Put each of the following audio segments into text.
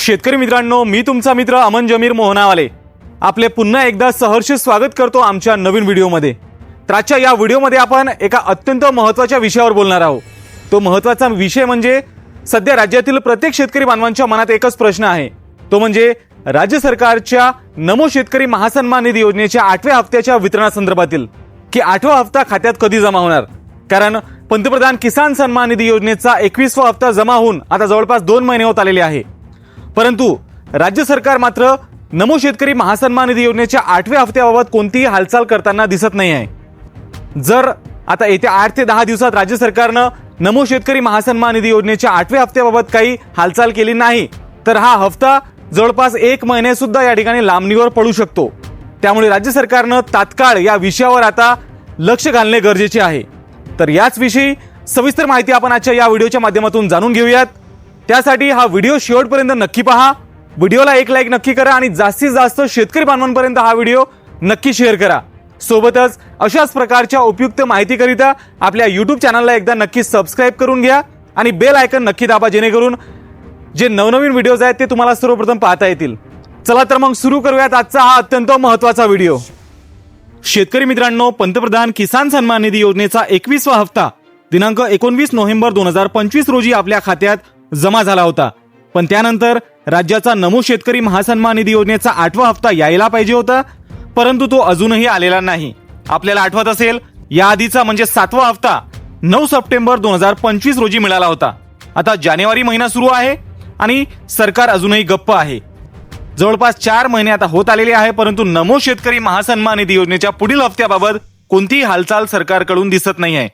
शेतकरी मित्रांनो, मी तुमचा मित्र अमन जमीर मोहनावाले आपले पुन्हा एकदा सहर्ष स्वागत करतो आमच्या नवीन व्हिडिओमध्ये। तर आजच्या या व्हिडिओमध्ये आपण एका अत्यंत महत्त्वाच्या विषयावर बोलणार आहोत। तो महत्त्वाचा विषय म्हणजे सध्या राज्यातील प्रत्येक शेतकरी बांधवांच्या मनात एकच प्रश्न आहे, तो म्हणजे राज्य सरकारच्या नमो शेतकरी महासन्मान निधी योजनेच्या 8व्या हप्त्याच्या वितरणासंदर्भातील की 8वा हप्ता खात्यात कधी जमा होणार। कारण पंतप्रधान किसान सन्मान निधी योजनेचा 21वा हप्ता जमा होऊन आता जवळपास 2 महिने होत आलेले आहे, परंतु राज्य सरकार मात्र नमो शेतकरी महासन्मान निधी योजनेच्या 8व्या हप्त्याबाबत कोणतीही हालचाल करताना दिसत नाही आहे। जर आता येत्या 8 ते 10 दिवसात राज्य सरकारनं नमो शेतकरी महासन्मान निधी योजनेच्या 8व्या हप्त्याबाबत काही हालचाल केली नाही तर हा हप्ता जवळपास 1 महिने सुद्धा या ठिकाणी लांबणीवर पडू शकतो। त्यामुळे राज्य सरकारनं तात्काळ या विषयावर आता लक्ष घालणे गरजेचे आहे। तर याच विषयी सविस्तर माहिती आपण आजच्या या व्हिडिओच्या माध्यमातून जाणून घेऊयात। त्यासाठी हा व्हिडिओ शेवटपर्यंत नक्की पहा, व्हिडिओला एक लाईक नक्की करा आणि जास्तीत जास्त शेतकरी बांधवांपर्यंत हा व्हिडिओ नक्की शेअर करा। सोबतच अशाच प्रकारच्या उपयुक्त माहितीकरिता आपल्या YouTube चॅनलला एकदा नक्की सबस्क्राइब करून घ्या आणि बेल आयकन नक्की दाबा, जेणेकरून जे नवनवीन व्हिडिओज आहेत ते तुम्हाला सर्वप्रथम पाहता येतील। चला तर मग सुरू करूयात आजचा हा अत्यंत महत्त्वाचा व्हिडिओ। शेतकरी मित्रांनो, पंतप्रधान किसान सन्मान निधी योजनेचा 21वा हप्ता दिनांक 19 नोव्हेंबर 2025 रोजी आपल्या खात्यात जमा झाला होता, पण त्यानंतर राज्याचा नमो शेतकरी महासन्मान निधी योजनेचा 8वा हप्ता यायला पाहिजे होता, परंतु तो अजूनही आलेला नाही। आपल्याला आठवत असेल, या आधीचा म्हणजे 7वा हप्ता 9 सप्टेंबर 2025 रोजी मिळाला होता। आता जानेवारी महिना सुरू आहे आणि सरकार अजूनही गप्प आहे। जवळपास 4 महिने आता होत आलेले आहे, परंतु नमो शेतकरी महासन्मान निधी योजनेच्या पुढील हप्त्याबाबत कोणतीही हालचाल सरकारकडून दिसत नाही आहे।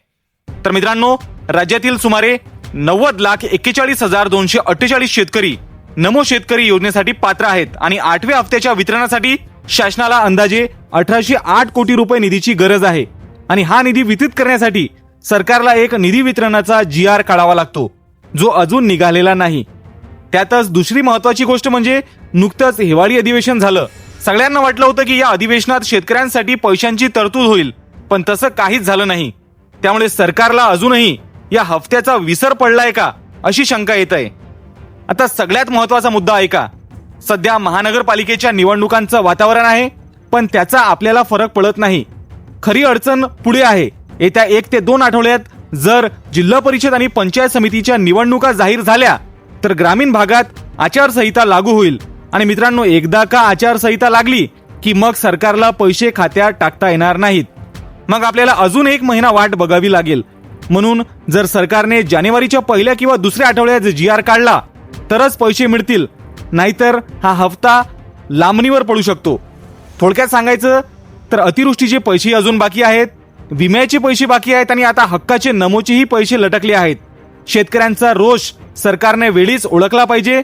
तर मित्रांनो, राज्यातील सुमारे 90,41,248 शेतकरी नमो शेतकरी योजनेसाठी पात्र आहेत आणि 8व्या हप्त्याच्या वितरणासाठी शासनाला अंदाजे 1808 कोटी रुपये निधीची गरज आहे आणि हा निधी वितरित करण्यासाठी सरकारला एक निधी वितरणाचा GR काढावा लागतो, जो अजून निघालेला नाही। त्यातच दुसरी महत्त्वाची गोष्ट म्हणजे नुकतंच हिवाळी अधिवेशन झालं। सगळ्यांना वाटलं होतं की या अधिवेशनात शेतकऱ्यांसाठी पैशांची तरतूद होईल, पण तसं काहीच झालं नाही। त्यामुळे सरकारला अजूनही या हप्त्याचा विसर पडलाय का अशी शंका येत आहे। आता सगळ्यात महत्त्वाचा मुद्दा आहे का, सध्या महानगरपालिकेच्या निवडणुकांचं वातावरण आहे, पण त्याचा आपल्याला फरक पडत नाही। खरी अडचण पुढे आहे। येत्या 1 ते 2 आठवड्यात जर जिल्हा परिषद आणि पंचायत समितीच्या निवडणुका जाहीर झाल्या तर ग्रामीण भागात आचारसंहिता लागू होईल आणि मित्रांनो, एकदा का आचारसंहिता लागली की मग सरकारला पैसे खात्यात टाकता येणार नाहीत। मग आपल्याला अजून 1 महिना वाट बघावी लागेल। म्हणून जर सरकारने जानेवारीच्या पहिल्या किंवा दुसऱ्या आठवड्यात GR काढला तरच पैसे मिळतील, नाहीतर हा हप्ता लांबणीवर पडू शकतो। थोडक्यात सांगायचं तर अतिवृष्टीचे पैसे अजून बाकी आहेत, विम्याचे पैसे बाकी आहेत आणि आता हक्काचे नमोचेही पैसे लटकले आहेत। शेतकऱ्यांचा रोष सरकारने वेळीच ओळखला पाहिजे।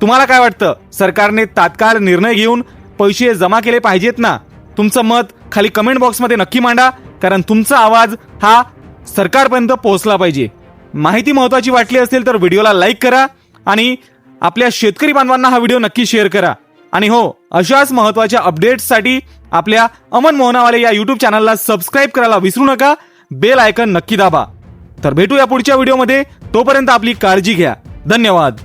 तुम्हाला काय वाटतं, सरकारने तात्काळ निर्णय घेऊन पैसे जमा केले पाहिजेत ना? तुमचं मत खाली कमेंट बॉक्समध्ये नक्की मांडा, कारण तुमचा आवाज हा सरकारपर्यंत पोहोचला पाहिजे। माहिती महत्त्वाची वाटली असेल तर व्हिडिओला लाईक करा आणि आपल्या शेतकरी बांधवांना हा व्हिडिओ नक्की शेअर करा। आणि हो, अशाच महत्त्वाच्या अपडेट्ससाठी आपल्या अमन मोहनावाले या YouTube चॅनलला सबस्क्राइब करायला विसरू नका, बेल आयकन नक्की दाबा। तर भेटूया पुढच्या व्हिडिओमध्ये, तोपर्यंत आपली काळजी घ्या। धन्यवाद।